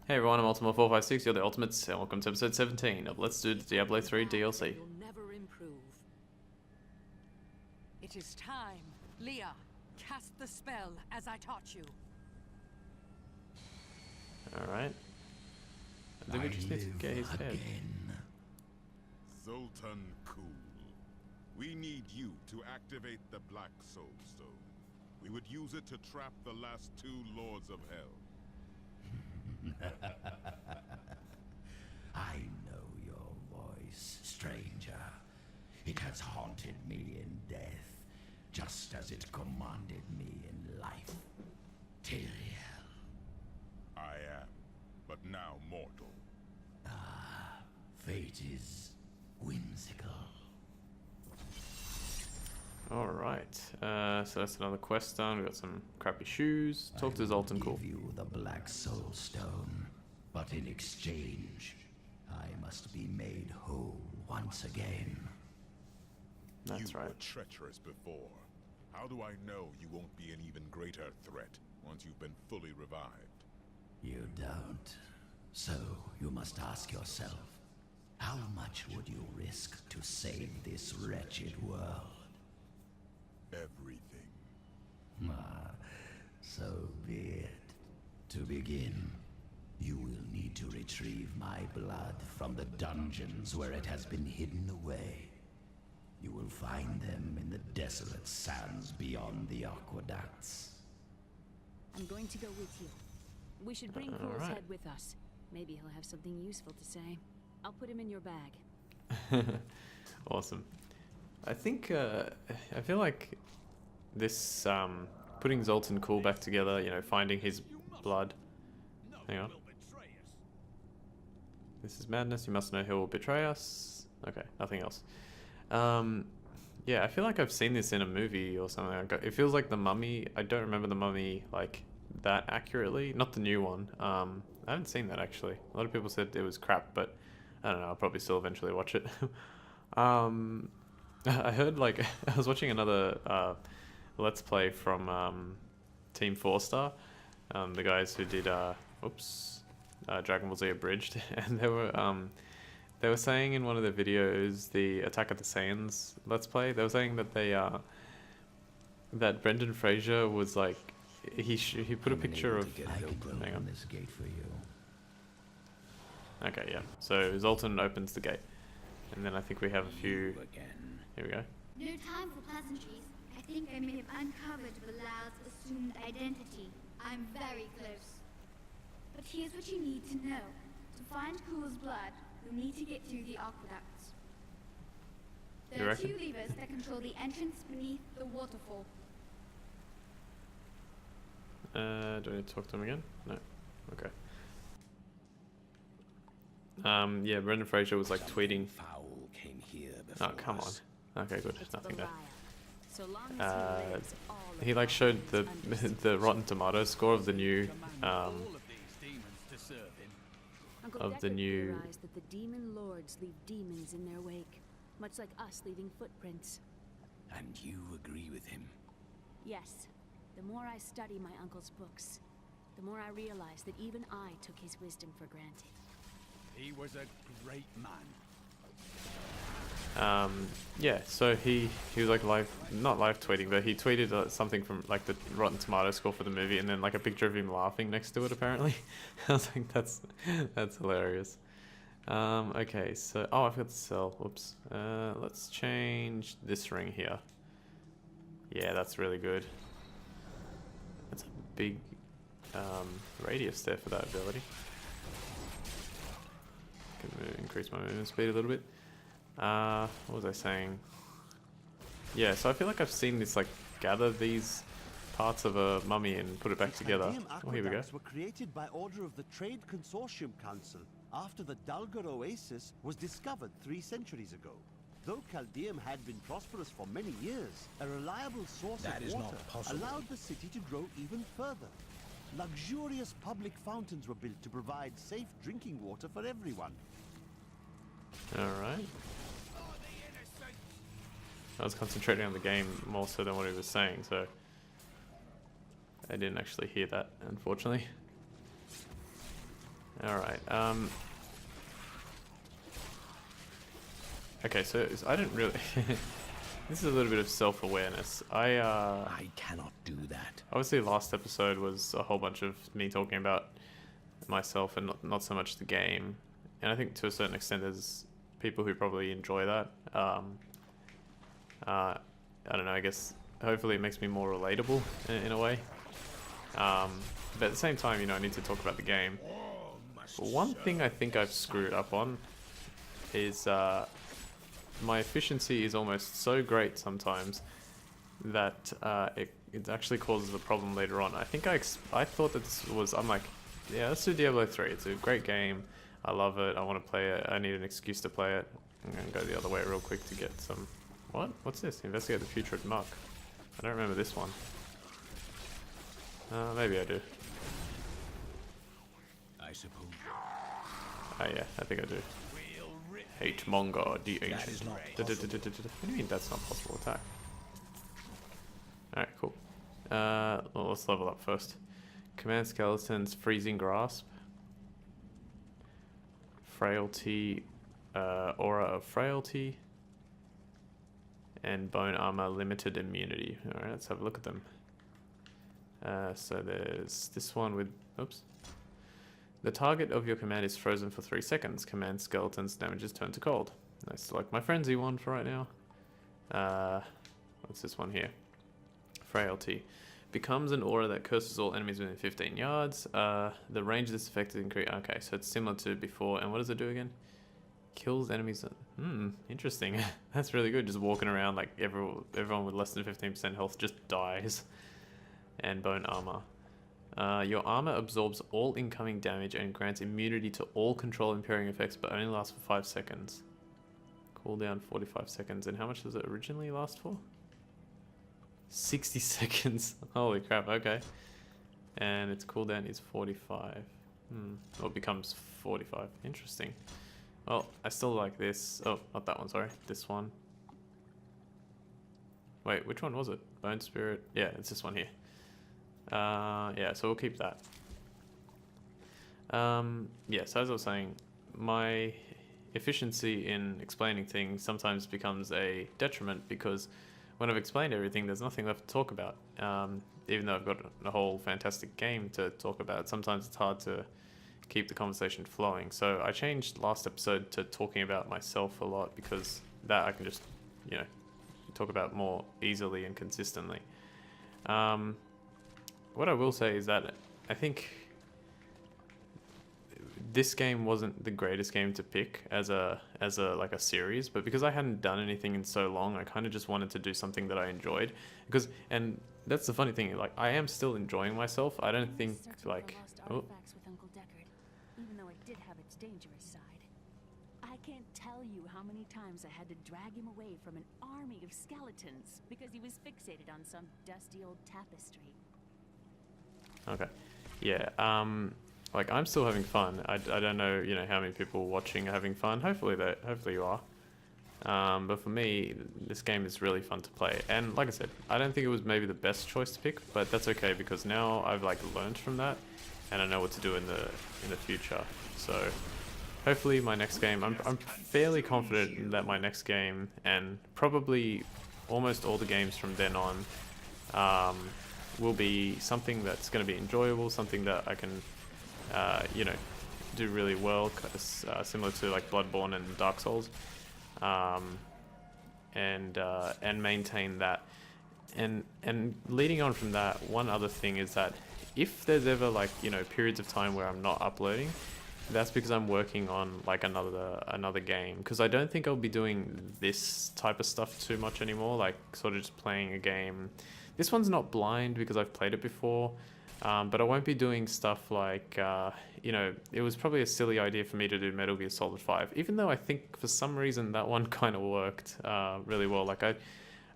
Hey everyone, I'm Ultima456, you're the Ultimates, and welcome to episode 17 of Let's Do Diablo 3 DLC. You'll never improve. It is time. Leah, cast the spell as I taught you. Alright. I think we just need to get his head. Zoltan Kuhl, we need you to activate the Black Soul Stone. We would use it to trap the last two Lords of Hell. I know your voice, stranger. It has haunted me in death, just as it commanded me in life. Tyrael. I am, but now mortal. Fate is whimsical. Alright, so that's another quest done. We got some crappy shoes. Talk to Zoltan Kuhl. Give you the Black Soul Stone, but in exchange, I must be made whole once again. That's You right. were treacherous before. How do I know you won't be an even greater threat once you've been fully revived? You don't. So you must ask yourself, how much would you risk to save this wretched world? Everything. So be it. To begin, you will need to retrieve my blood from the dungeons where it has been hidden away. You will find them in the desolate sands beyond the aqueducts. I'm going to go with you. We should bring Cool's Alright. head with us. Maybe he'll have something useful to say. I'll put him in your bag. Awesome. I think, I feel like this, putting Zoltan Kuhl back together, you know, finding his blood. Hang on. This is madness, you must know who will betray us. Okay, nothing else. Yeah, I feel like I've seen this in a movie or something. It feels like The Mummy. I don't remember The Mummy, like, that accurately. Not the new one. I haven't seen that, actually. A lot of people said it was crap, but I don't know, I'll probably still eventually watch it. I heard, like, I was watching another Let's Play from Team 4-Star, the guys who did, Dragon Ball Z Abridged, and they were saying in one of their videos, the Attack of the Saiyans Let's Play, they were saying that that Brendan Fraser was like, he put a picture of, I can hang on. open this gate for you. Okay, yeah, so Zoltan opens the gate, and then I think we have a few, Again. here we go. No time for pleasantries. I think I may have uncovered Bilal's assumed identity. I'm very close. But here's what you need to know. To find Cool's blood, you'll need to get through the aqueducts. You There are reckon? two levers that control the entrance beneath the waterfall. Do I need to talk to him again? No. Okay. Yeah, Brendan Fraser was like tweeting. Foul came here Oh, before come on. us. Okay, good. It's Nothing there. Belial. So long as he lives, all of He like us showed the understand. the Rotten Tomatoes score of the new Uncle of the Deckard new- theorized that the demon lords leave demons in their wake, much like us leaving footprints. And you agree with him? Yes, the more I study my uncle's books, the more I realize that even I took his wisdom for granted. He was a great man. Yeah, so he was like not live tweeting, but he tweeted something from like the Rotten Tomatoes score for the movie, and then like a picture of him laughing next to it. Apparently, I was like, that's hilarious. Okay, so I forgot to sell. Whoops. Let's change this ring here. Yeah, that's really good. That's a big radius there for that ability. Can increase my movement speed a little bit. What was I saying? Yeah, so I feel like I've seen this, like, gather these parts of a mummy and put it back together. Oh, here we go. Aqueducts were created by order of the Trade Consortium Council after the Dulgar Oasis was discovered 3 centuries ago. Though Chaldeum had been prosperous for many years, a reliable source That of is water not possible. allowed the city to grow even further. Luxurious public fountains were built to provide safe drinking water for everyone. Alright. I was concentrating on the game more so than what he was saying, so I didn't actually hear that, unfortunately. Alright, okay, so I didn't really... This is a little bit of self-awareness. I cannot do that. Obviously, last episode was a whole bunch of me talking about myself and not so much the game. And I think to a certain extent there's people who probably enjoy that. I don't know, I guess hopefully it makes me more relatable in a way. But at the same time, you know, I need to talk about the game. But one thing I think I've screwed up on is my efficiency is almost so great sometimes that it actually causes a problem later on. I think I thought that this was, I'm like, yeah, let's do Diablo 3. It's a great game. I love it. I want to play it. I need an excuse to play it. I'm going to go the other way real quick to get some... What? What's this? Investigate the future at Muck. I don't remember this one. Maybe I do. I suppose. Oh yeah, I think I do. Hate Monga, the ancient. What do you mean that's not possible attack? Alright, cool. Well, let's level up first. Command Skeletons, Freezing Grasp. Frailty, Aura of Frailty. And Bone Armor, Limited Immunity. Alright, let's have a look at them. So there's this one with... Oops. The target of your command is frozen for 3 seconds. Command Skeletons damages turn to cold. I select my frenzy one for right now. What's this one here? Frailty. Becomes an aura that curses all enemies within 15 yards. The range of this effect is increased. Okay, so it's similar to before. And what does it do again? Kills enemies. Interesting. That's really good. Just walking around like everyone with less than 15% health just dies. And Bone Armor. Your armor absorbs all incoming damage and grants immunity to all control impairing effects, but only lasts for 5 seconds. Cooldown 45 seconds. And how much does it originally last for? 60 seconds. Holy crap, okay. And its cooldown is 45. Or it becomes 45. Interesting. Well, I still like this. Oh, not that one, sorry. This one. Wait, which one was it? Bone Spirit? Yeah, it's this one here. Yeah, so we'll keep that. Yeah, so as I was saying, my efficiency in explaining things sometimes becomes a detriment because when I've explained everything, there's nothing left to talk about. Even though I've got a whole fantastic game to talk about, sometimes it's hard to keep the conversation flowing. So I changed last episode to talking about myself a lot because that I can just, you know, talk about more easily and consistently. What I will say is that I think this game wasn't the greatest game to pick as a like a series, but because I hadn't done anything in so long, I kind of just wanted to do something that I enjoyed. And that's the funny thing, like I am still enjoying myself. I don't think like even though it did have its dangerous side. I can't tell you how many times I had to drag him away from an army of skeletons because he was fixated on some dusty old tapestry. Okay, yeah. Like I'm still having fun. I don't know, you know, how many people watching are having fun. Hopefully you are. But for me, this game is really fun to play. And like I said, I don't think it was maybe the best choice to pick, but that's okay because now I've like learned from that, and I know what to do in the future. So hopefully my next game, I'm fairly confident that my next game and probably almost all the games from then on will be something that's going to be enjoyable, something that I can, you know, do really well, similar to like Bloodborne and Dark Souls, and maintain that. And leading on from that, one other thing is that if there's ever like, you know, periods of time where I'm not uploading, that's because I'm working on like another game, because I don't think I'll be doing this type of stuff too much anymore, like sort of just playing a game. This one's not blind because I've played it before, but I won't be doing stuff like, you know, it was probably a silly idea for me to do Metal Gear Solid 5, even though I think for some reason that one kind of worked really well. Like I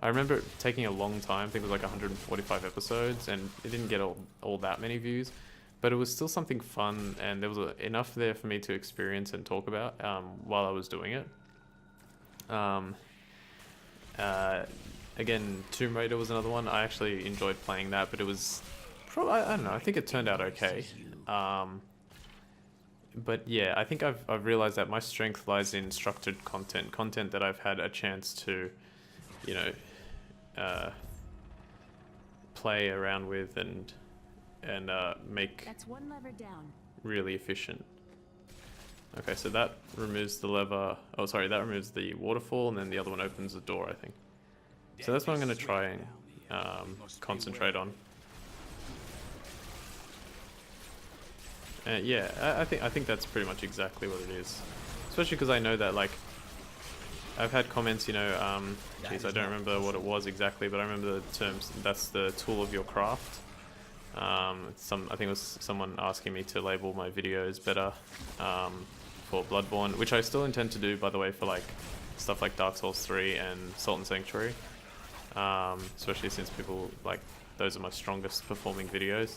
remember it taking a long time. I think it was like 145 episodes, and it didn't get all that many views, but it was still something fun, and there was enough there for me to experience and talk about while I was doing it. Again, Tomb Raider was another one. I actually enjoyed playing that, but it was probably, I don't know, I think it turned out okay. But yeah, I think I've realized that my strength lies in structured content that I've had a chance to, you know, play around with and make That's one lever down. really efficient. Okay, so that removes the lever. Oh, sorry, that removes the waterfall, and then the other one opens the door, I think. So that's what I'm going to try and concentrate on. Yeah, I think that's pretty much exactly what it is. Especially because I know that, like, I've had comments, you know, geez, I don't remember what it was exactly, but I remember the terms. That's the tool of your craft. I think it was someone asking me to label my videos better for Bloodborne, which I still intend to do, by the way, for like stuff like Dark Souls 3 and Salt and Sanctuary. Especially since people like those are my strongest performing videos.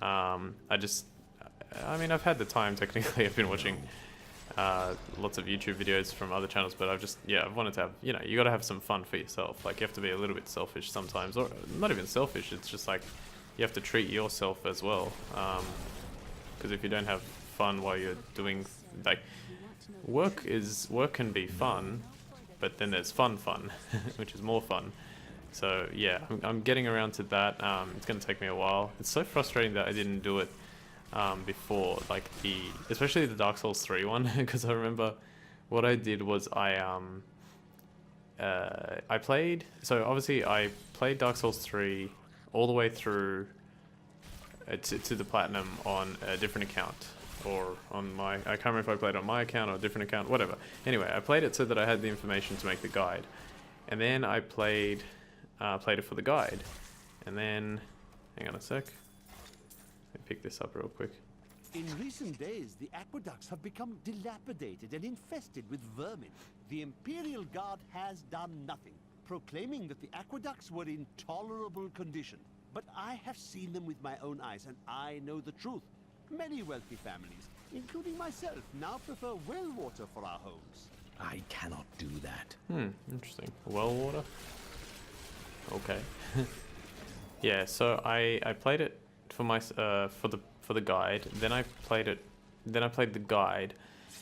I mean, I've had the time technically. I've been watching lots of YouTube videos from other channels, but I've wanted to have, you know, you got to have some fun for yourself. Like, you have to be a little bit selfish sometimes, or not even selfish. It's just like you have to treat yourself as well. Because if you don't have fun while you're doing, like, work can be fun, but then there's fun, which is more fun. So yeah, I'm getting around to that. It's going to take me a while. It's so frustrating that I didn't do it before, like especially the Dark Souls 3 one, because I remember what I did was I played, so obviously I played Dark Souls 3 all the way through to the platinum on a different account, or on my, I can't remember if I played on my account or a different account, whatever. Anyway, I played it so that I had the information to make the guide, and then I played it for the guide, and then, hang on a sec, let me pick this up real quick. In recent days, the aqueducts have become dilapidated and infested with vermin. The Imperial Guard has done nothing, proclaiming that the aqueducts were in tolerable condition. But I have seen them with my own eyes, and I know the truth. Many wealthy families, including myself, now prefer well water for our homes. I cannot do that. Interesting. Well water? Okay. Yeah, so I played it for my for the guide. Then I played the guide.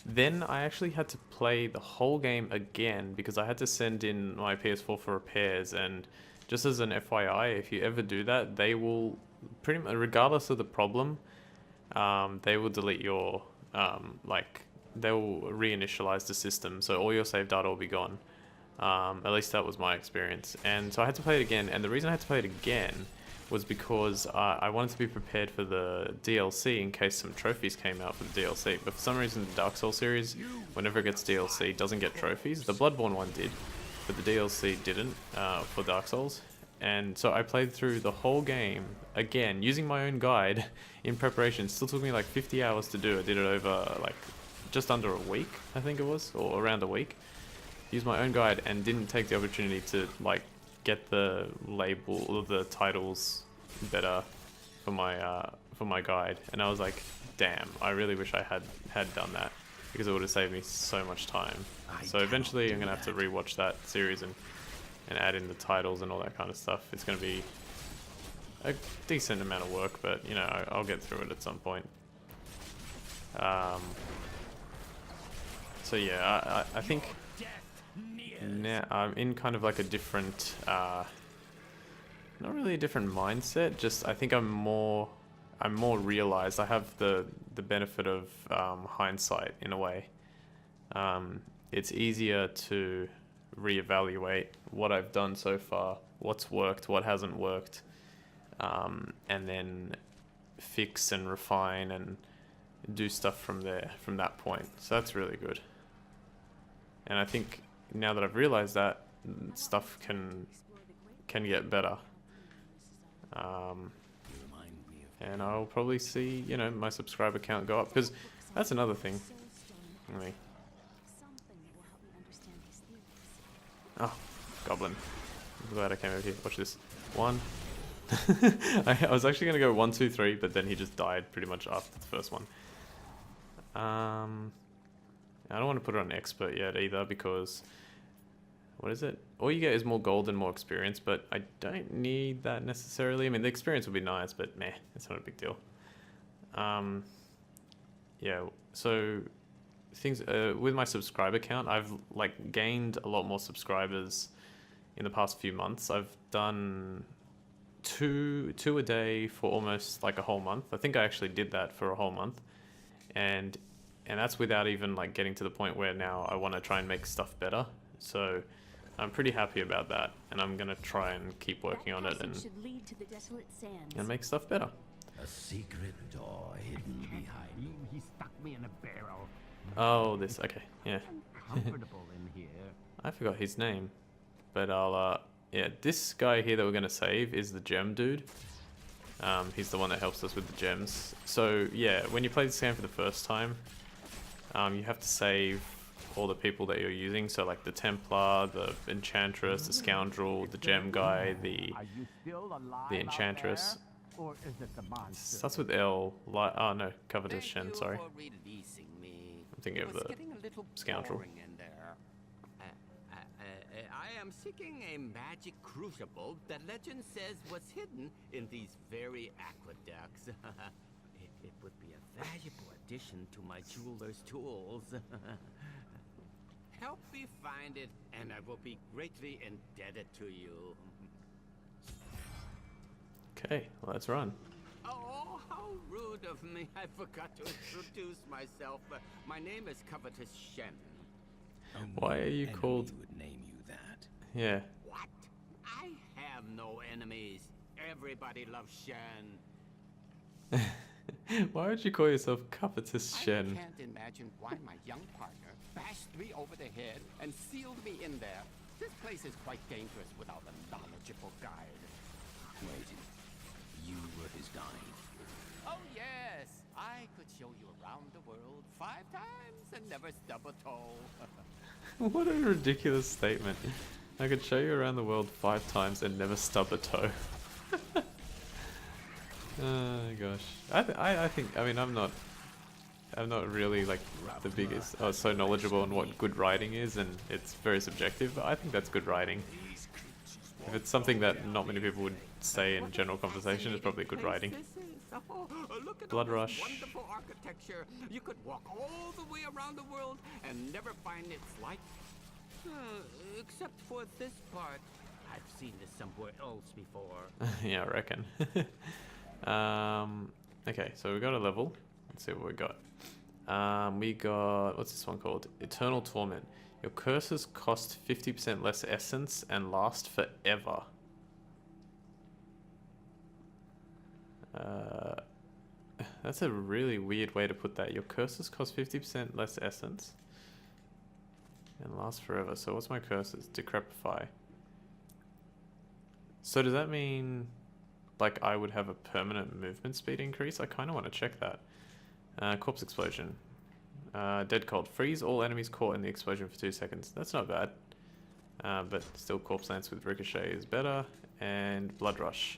Then I actually had to play the whole game again because I had to send in my PS4 for repairs. And just as an FYI, if you ever do that, they will pretty much, regardless of the problem, they will delete your they will reinitialize the system, so all your save data will be gone. At least that was my experience. And so I had to play it again, and the reason I had to play it again was because I wanted to be prepared for the DLC in case some trophies came out for the DLC. But for some reason, the Dark Souls series, whenever it gets DLC, doesn't get trophies. The Bloodborne one did, but the DLC didn't for Dark Souls. And so I played through the whole game again, using my own guide in preparation. It still took me like 50 hours to do. I did it over like just under a week, I think it was, or around a week. Used my own guide and didn't take the opportunity to like get the label or the titles better for my guide. And I was like, damn, I really wish I had done that, because it would have saved me so much time. So eventually I'm gonna have to rewatch that series and add in the titles and all that kind of stuff. It's gonna be a decent amount of work, but you know, I'll get through it at some point. So yeah, I think now I'm in kind of like a different, not really a different mindset, just I think I'm more realized. I have the benefit of hindsight in a way. It's easier to reevaluate what I've done so far, what's worked, what hasn't worked, and then fix and refine and do stuff from that point. So that's really good. And I think now that I've realized that, stuff can get better. And I'll probably see, you know, my subscriber count go up, because that's another thing. Really. Oh, goblin. I'm glad I came over here. Watch this. 1. I was actually going to go 1, 2, 3, but then he just died pretty much after the first one. I don't want to put it on expert yet either, because what is it? All you get is more gold and more experience, but I don't need that necessarily. I mean, the experience would be nice, but meh, it's not a big deal. Yeah, so things with my subscriber count, I've like gained a lot more subscribers in the past few months. I've done two a day for almost like a whole month. I think I actually did that for a whole month, and that's without even like getting to the point where now I want to try and make stuff better. So I'm pretty happy about that, and I'm gonna try and keep working on it and make stuff better. A secret door hidden behind. He stuck me in a barrel. Oh, this, okay, yeah. Comfortable in here. I forgot his name, but I'll yeah, this guy here that we're gonna save is the gem dude. He's the one that helps us with the gems. So yeah, when you play this game for the first time, you have to save all the people that you're using. So like the Templar, the Enchantress, the Scoundrel, the Gem guy, the Enchantress. Or is it the monster? Starts with L. Oh no, Covetous Shen. Sorry. I'm thinking of the Scoundrel. I am seeking a magic crucible that legend says was hidden in these very aqueducts. It would be a valuable addition to my jeweler's tools. Help me find it, and I will be greatly indebted to you. Okay, well, let's run. Oh, how rude of me. I forgot to introduce myself. My name is Covetous Shen. Why are you called... would name you that. Yeah. What? I have no enemies. Everybody loves Shen. Why would you call yourself Covetous Shen? I can't imagine why my young partner bashed me over the head and sealed me in there. This place is quite dangerous without a knowledgeable guide. Wait, you were his guide? Oh yes, I could show you around the world 5 times and never stub a toe. What a ridiculous statement. I could show you around the world 5 times and never stub a toe. Oh gosh. I think, I mean, I'm not really like the biggest, so knowledgeable on what good writing is, and it's very subjective, but I think that's good writing. If it's something that not many people would say in general conversation, it's probably good writing. Look at Blood all this Rush. wonderful architecture. You could walk all the way around the world and never find its like. Except for this part. I've seen this somewhere else before. Yeah, I reckon. Okay, so we got a level. Let's see what we got. We got, what's this one called? Eternal Torment. Your curses cost 50% less essence and last forever. That's a really weird way to put that. Your curses cost 50% less essence and last forever. So what's my curses? Decrepify. So does that mean like I would have a permanent movement speed increase? I kind of want to check that. Corpse Explosion. Dead Cold. Freeze all enemies caught in the explosion for 2 seconds. That's not bad. But still Corpse Lance with Ricochet is better. And Blood Rush.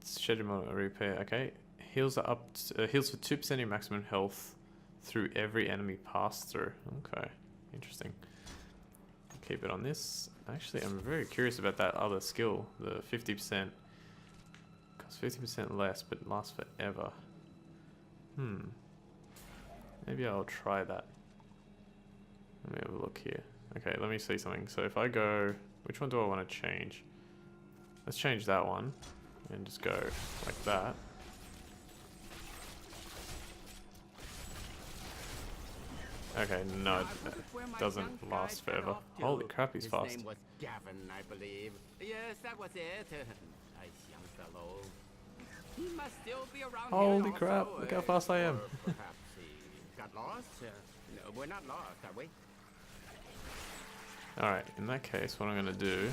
Schedule repair. Okay. Heals are up to, heals for 2% of your maximum health through every enemy pass through. Okay. Interesting. Keep it on this. Actually, I'm very curious about that other skill. The 50%. Costs 50% less, but lasts forever. Maybe I'll try that. Let me have a look here. Okay, let me see something. So if I go... Which one do I want to change? Let's change that one. And just go like that. Okay, no, it doesn't last forever. Holy crap, he's fast. His name was Gavin, I believe. Yes, that was it. Nice young fellow. He must still be around Holy here crap, also, look how fast I am. or perhaps he got lost? No, we're not lost, are we? Alright, in that case, what I'm going to do...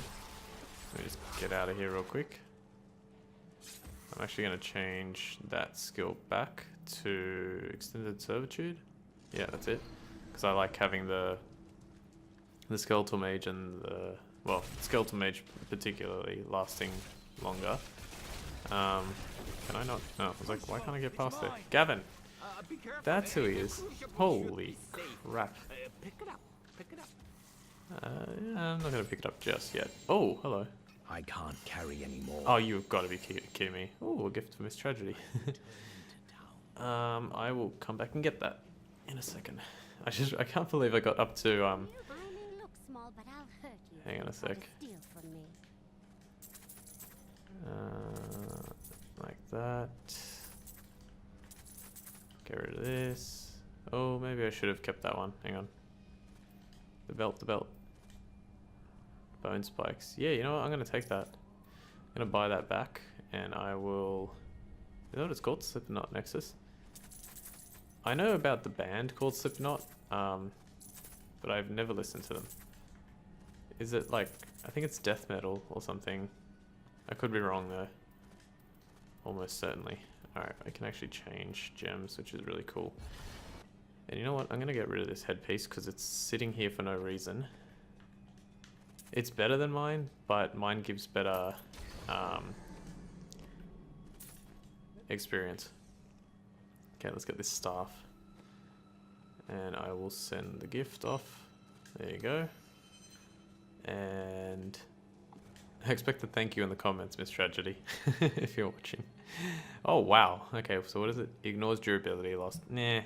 Let me just get out of here real quick. I'm actually going to change that skill back to Extended Servitude. Yeah, that's it. Because I like having the Skeletal Mage and the... Well, Skeletal Mage particularly lasting longer. Can I not? No, I was like, why can't I get past it? Gavin! Be careful. That's who he is. Holy crap. Pick it up. Pick it up. Yeah, I'm not going to pick it up just yet. Oh, hello. I can't carry any more. Oh, you've got to be kidding me. Oh, a gift for Miss Tragedy. I will come back and get that in a second. I can't believe I got up to I may look small, but I'll hurt you. Hang on a if you try to sec. steal from me. Like that. Get rid of this. Oh, maybe I should have kept that one. Hang on. The belt, the belt. Bone spikes. Yeah, you know what? I'm gonna take that. I'm gonna buy that back, and I will. You know what it's called? Slipknot Nexus. I know about the band called Slipknot, but I've never listened to them. Is it like, I think it's death metal or something. I could be wrong though. Almost certainly. Alright, I can actually change gems, which is really cool. And you know what? I'm going to get rid of this headpiece because it's sitting here for no reason. It's better than mine, but mine gives better experience. Okay, let's get this staff. And I will send the gift off. There you go. And I expect a thank you in the comments, Miss Tragedy, if you're watching. Oh, wow. Okay, so what is it? Ignores durability loss. Nah.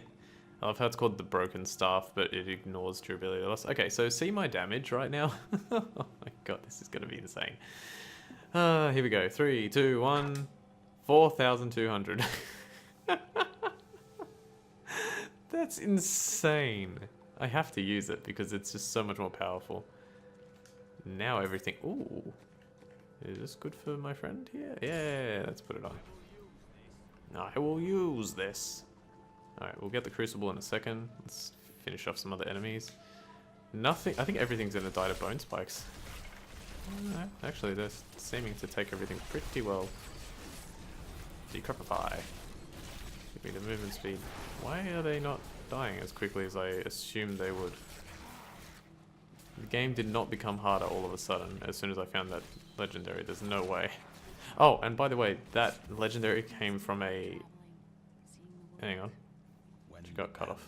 I love how it's called the broken staff, but it ignores durability loss. Okay, so see my damage right now? Oh my god, this is going to be insane. Here we go. 3, 2, 1. 4,200. That's insane. I have to use it because it's just so much more powerful. Now everything... Ooh. Is this good for my friend here? Yeah, let's put it on. I will use this. Alright, we'll get the crucible in a second. Let's finish off some other enemies. Nothing... I think everything's gonna die to bone spikes. Actually, they're seeming to take everything pretty well. Decrepify. Give me the movement speed. Why are they not dying as quickly as I assumed they would? The game did not become harder all of a sudden as soon as I found that legendary. There's no way. Oh, and by the way, that legendary came from a... Hang on. She got cut off.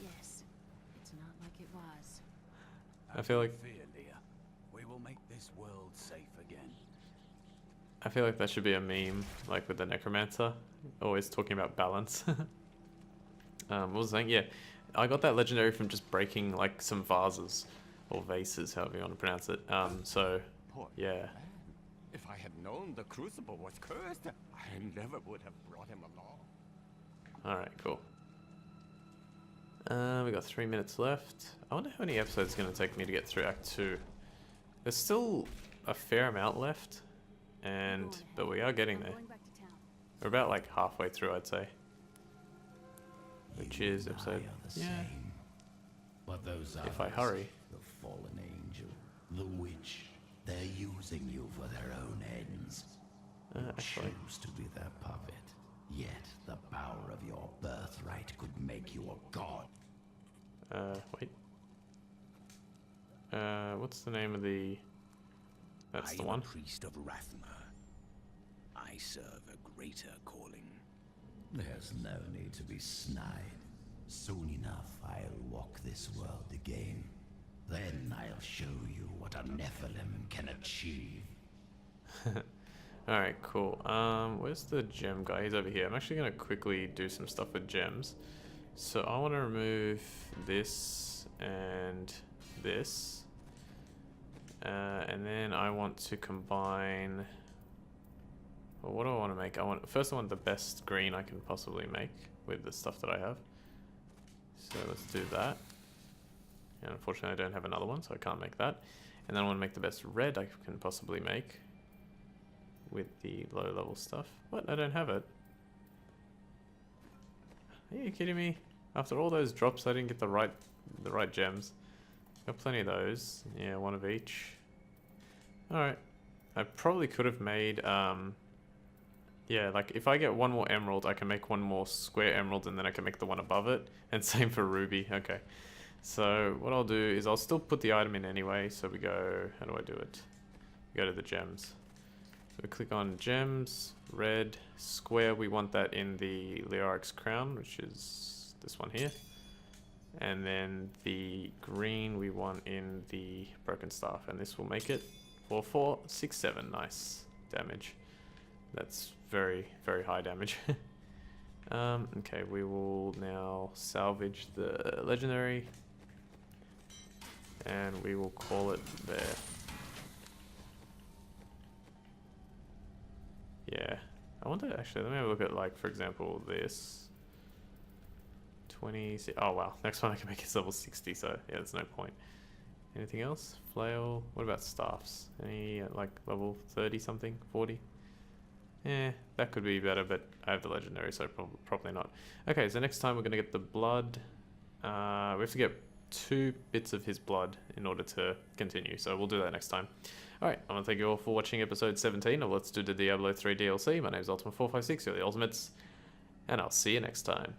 Yes, it's not like it was. I feel like... We will make this world safe again. I feel like that should be a meme, like with the necromancer, always talking about balance. What was I saying? Yeah, I got that legendary from just breaking like some vases, or vases, however you want to pronounce it. So, yeah. If I had known the crucible was cursed, I never would have brought him along. Alright, cool. We got 3 minutes left. I wonder how many episodes it's going to take me to get through Act 2. There's still a fair amount left, but we are getting there. We're about like halfway through, I'd say. Which is episode... Yeah. But those if I others, hurry. The fallen angel, the witch, they're using you for their own ends. You Actually. choose to be their puppet. Yet the power of your birthright could make you a god. Wait. What's the name of the... That's the one. I am a priest of Rathma. I serve a greater calling. There's no need to be snide. Soon enough, I'll walk this world again. Then I'll show you what a Nephilim can achieve. Alright, cool. Where's the gem guy? He's over here. I'm actually going to quickly do some stuff with gems. So I want to remove this and this. And then I want to combine... Well, what do I want to make? First I want the best green I can possibly make with the stuff that I have. So let's do that. And unfortunately I don't have another one, so I can't make that. And then I want to make the best red I can possibly make with the low level stuff. What? I don't have it. Are you kidding me? After all those drops I didn't get the right gems. Got plenty of those. Yeah, one of each. Alright. I probably could have made yeah, like if I get one more emerald, I can make one more square emerald and then I can make the one above it. And same for ruby. Okay. So what I'll do is I'll still put the item in anyway. So we go, how do I do it? Go to the gems. So we click on gems, red, square. We want that in the Leoric's crown, which is this one here. And then the green we want in the broken staff. And this will make it 4, 4, 6, 7. Nice damage. That's very, very high damage. Okay, we will now salvage the legendary. And we will call it there. Yeah. I wonder, actually, let me have a look at, like, for example, this. 20... Oh, wow. Next one I can make is level 60, so, yeah, there's no point. Anything else? Flail. What about staffs? Any, like, level 30 something? 40? Yeah, that could be better, but I have the legendary, so probably not. Okay, so next time we're going to get the blood. We have to get 2 bits of his blood in order to continue, so we'll do that next time. Alright, I want to thank you all for watching episode 17 of Let's Do the Diablo 3 DLC. My name is Ultimate456, you're the Ultimates, and I'll see you next time.